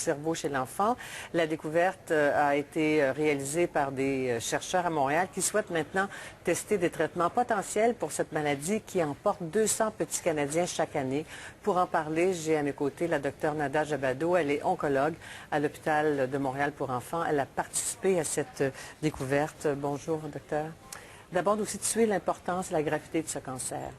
Cerveau chez l'enfant. La découverte a été réalisée par des chercheurs à Montréal qui souhaitent maintenant tester des traitements potentiels pour cette maladie qui emporte 200 petits Canadiens chaque année. Pour en parler, j'ai à mes côtés la docteure Nada Jabado. Elle est oncologue à l'hôpital de Montréal pour enfants. Elle a participé à cette découverte. Bonjour, docteur. D'abord, nous situer l'importance et la gravité de ce cancer.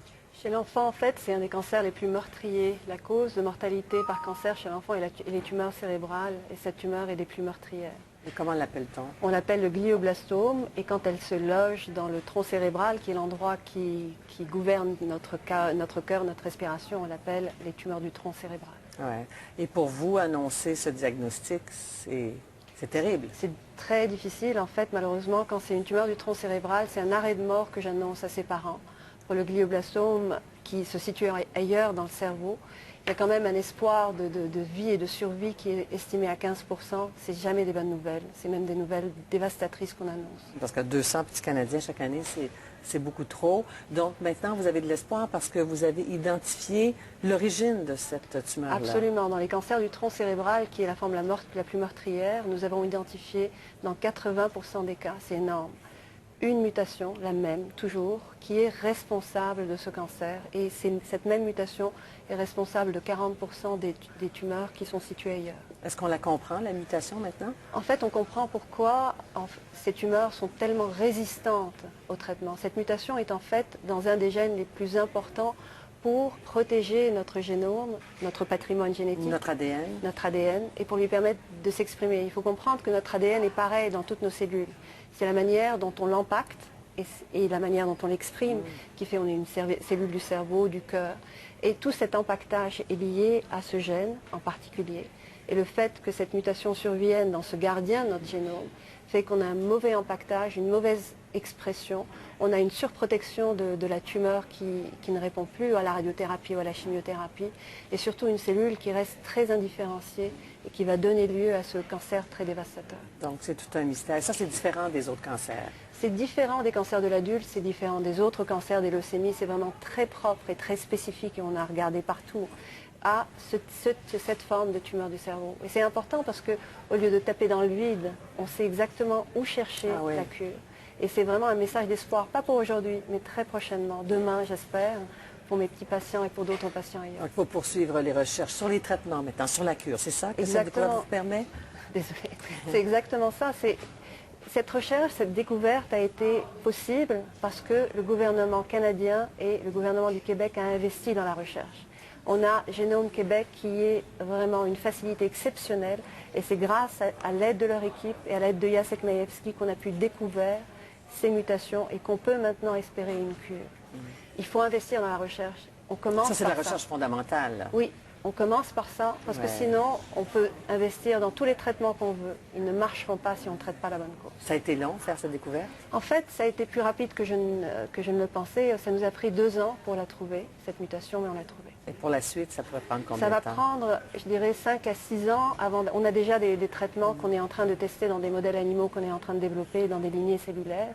Chez l'enfant, en fait, c'est un des cancers les plus meurtriers. La cause de mortalité par cancer chez l'enfant est les tumeurs cérébrales, et cette tumeur est des plus meurtrières. Et comment l'appelle-t-on? On l'appelle le glioblastome, et quand elle se loge dans le tronc cérébral, qui est l'endroit qui gouverne notre cœur, notre respiration, on l'appelle les tumeurs du tronc cérébral. Ouais. Et pour vous, annoncer ce diagnostic, c'est terrible. C'est très difficile, en fait, malheureusement, quand c'est une tumeur du tronc cérébral, c'est un arrêt de mort que j'annonce à ses parents. Pour le glioblastome qui se situe ailleurs dans le cerveau, il y a quand même un espoir de vie et de survie qui est estimé à 15%. C'est jamais des bonnes nouvelles, c'est même des nouvelles dévastatrices qu'on annonce. Parce que 200 petits Canadiens chaque année, c'est beaucoup trop. Donc maintenant, vous avez de l'espoir parce que vous avez identifié l'origine de cette tumeur-là. Absolument. Dans les cancers du tronc cérébral, qui est la forme la plus meurtrière, nous avons identifié dans 80% des cas, c'est énorme, une mutation, la même, toujours, qui est responsable de ce cancer. Et cette même mutation est responsable de 40% des tumeurs qui sont situées ailleurs. Est-ce qu'on la comprend, la mutation, maintenant? En fait, on comprend pourquoi ces tumeurs sont tellement résistantes au traitement. Cette mutation est en fait dans un des gènes les plus importants pour protéger notre génome, notre patrimoine génétique. Notre ADN. Notre ADN, et pour lui permettre de s'exprimer. Il faut comprendre que notre ADN est pareil dans toutes nos cellules. C'est la manière dont on l'impacte et la manière dont on l'exprime qui fait qu'on est une cellule du cerveau, du cœur. Et tout cet empaquetage est lié à ce gène en particulier. Et le fait que cette mutation survienne dans ce gardien de notre génome fait qu'on a un mauvais empaquetage, une mauvaise expression. On a une surprotection de la tumeur qui ne répond plus à la radiothérapie ou à la chimiothérapie. Et surtout une cellule qui reste très indifférenciée et qui va donner lieu à ce cancer très dévastateur. Donc c'est tout un mystère. Ça, c'est différent des autres cancers. C'est différent des cancers de l'adulte, c'est différent des autres cancers, des leucémies. C'est vraiment très propre et très spécifique et on a regardé partout à cette forme de tumeur du cerveau. Et c'est important parce qu'au lieu de taper dans le vide, on sait exactement où chercher la cure. Et c'est vraiment un message d'espoir, pas pour aujourd'hui, mais très prochainement, demain j'espère, pour mes petits patients et pour d'autres patients ailleurs. Donc, il faut poursuivre les recherches sur les traitements maintenant, sur la cure. C'est ça que cette découverte vous permet? Désolée. C'est exactement ça. Cette recherche, cette découverte a été possible parce que le gouvernement canadien et le gouvernement du Québec a investi dans la recherche. On a Génome Québec qui est vraiment une facilité exceptionnelle et c'est grâce à l'aide de leur équipe et à l'aide de Jacek Majewski qu'on a pu découvrir ces mutations et qu'on peut maintenant espérer une cure. Il faut investir dans la recherche. On commence ça, c'est la recherche fondamentale. Oui, on commence par ça parce que sinon, on peut investir dans tous les traitements qu'on veut. Ils ne marcheront pas si on ne traite pas la bonne cause. Ça a été long, faire cette découverte? En fait, ça a été plus rapide que je ne le pensais. Ça nous a pris 2 ans pour la trouver, cette mutation, mais on l'a trouvée. Et pour la suite, ça pourrait prendre combien de temps? Ça va prendre, je dirais, 5 à 6 ans. On a déjà des traitements qu'on est en train de tester dans des modèles animaux qu'on est en train de développer dans des lignées cellulaires.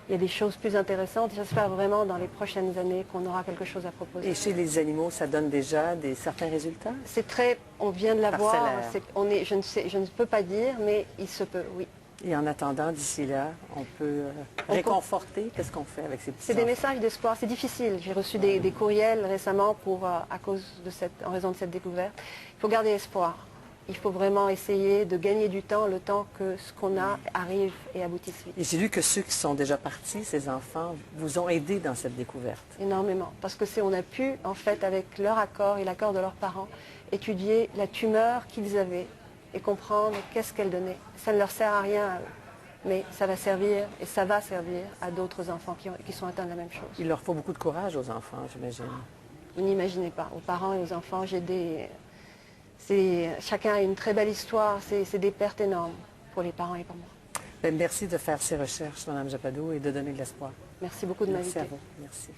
Il y a des choses plus intéressantes. J'espère vraiment dans les prochaines années qu'on aura quelque chose à proposer. Et chez les animaux, ça donne déjà certains résultats? C'est très, on vient de l'avoir. Je ne peux pas dire, mais il se peut, oui. Et en attendant, d'ici là, on peut réconforter. Qu'est-ce qu'on fait avec ces petits enfants? C'est des messages d'espoir. C'est difficile. J'ai reçu des courriels récemment en raison de cette découverte. Il faut garder espoir. Il faut vraiment essayer de gagner du temps, le temps que ce qu'on a arrive et aboutisse vite. Et j'ai lu que ceux qui sont déjà partis, ces enfants, vous ont aidé dans cette découverte. Énormément. Parce que on a pu, en fait, avec leur accord et l'accord de leurs parents, étudier la tumeur qu'ils avaient et comprendre qu'est-ce qu'elle donnait. Ça ne leur sert à rien à eux, mais ça va servir et ça va servir à d'autres enfants qui sont atteints de la même chose. Il leur faut beaucoup de courage aux enfants, j'imagine. Vous n'imaginez pas. Aux parents et aux enfants, chacun a une très belle histoire, c'est des pertes énormes pour les parents et pour moi. Bien, merci de faire ces recherches, Mme Jabado, et de donner de l'espoir. Merci beaucoup de m'inviter. Merci à vous. Merci.